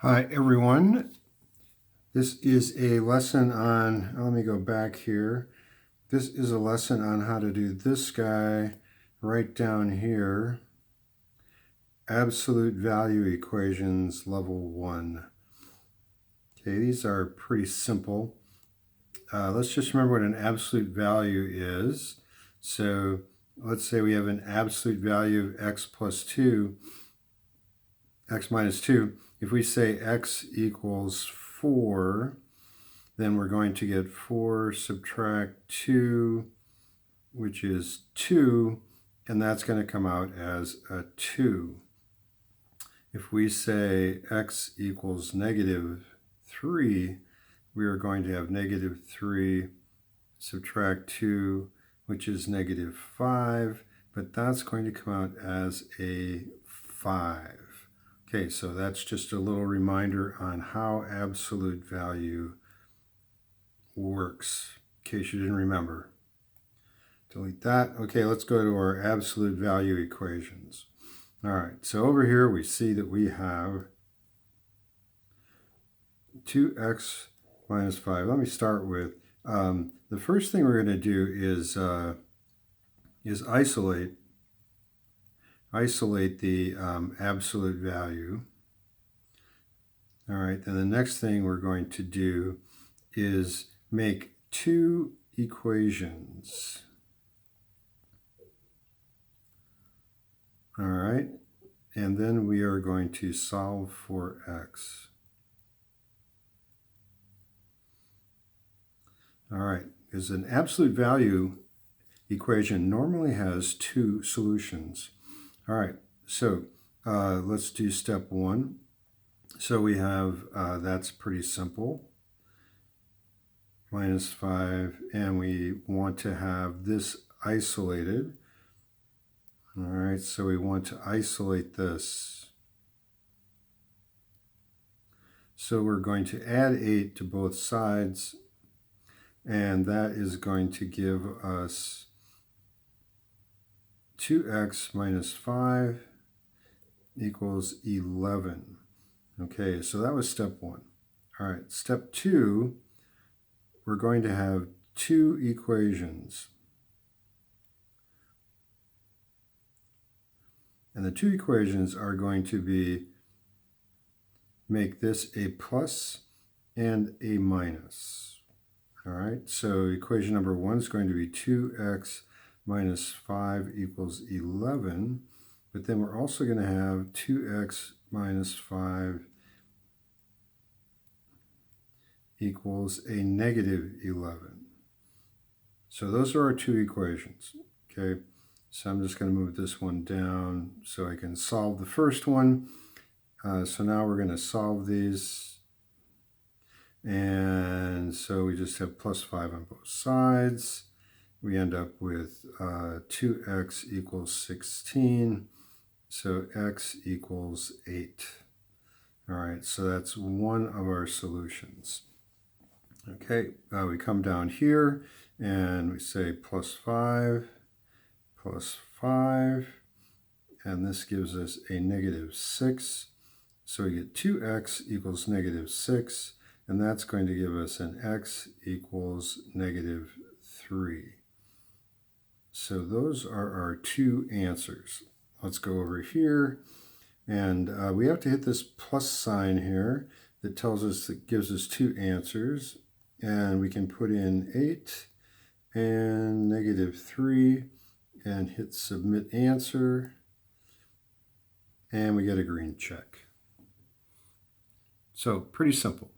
Hi everyone, this is a lesson on, let me go back here. This is a lesson on how to do this guy right down here. Absolute value equations level 1. Okay, these are pretty simple. Let's just remember what an absolute value is. So let's say we have an absolute value of x plus 2, x minus 2. If we say x equals 4, then we're going to get 4 subtract 2, which is 2, and that's going to come out as a 2. If we say x equals negative 3, we are going to have negative 3 subtract 2, which is negative 5, but that's going to come out as a 5. Okay, so that's just a little reminder on how absolute value works, in case you didn't remember. Delete that. Okay, let's go to our absolute value equations. All right, so over here we see that we have 2x minus 5. Let me start with, the first thing we're going to do is isolate the absolute value. All right, then the next thing we're going to do is make two equations. All right, and then we are going to solve for x. All right, because an absolute value equation normally has two solutions. All right, so let's do step 1. So we have, that's pretty simple, minus 5, and we want to have this isolated. All right, so we want to isolate this. So we're going to add 8 to both sides, and that is going to give us 2x minus 5 equals 11. Okay, so that was step 1. All right, step 2, we're going to have two equations. And the two equations are going to be, make this a plus and a minus. All right, so equation number 1 is going to be 2x minus 5 equals 11. But then we're also going to have 2x minus 5 equals a negative 11. So those are our two equations, okay? So I'm just going to move this one down so I can solve the first one. So now we're going to solve these. And so we just have plus 5 on both sides. We end up with 2x equals 16. So x equals 8. All right, so that's one of our solutions. Okay, we come down here and we say plus 5, and this gives us a negative 6. So we get 2x equals negative 6, and that's going to give us an x equals negative 3. So those are our two answers. Let's go over here, and we have to hit this plus sign here that tells us, that gives us two answers, and we can put in 8 and negative 3 and hit submit answer, and we get a green check. So pretty simple.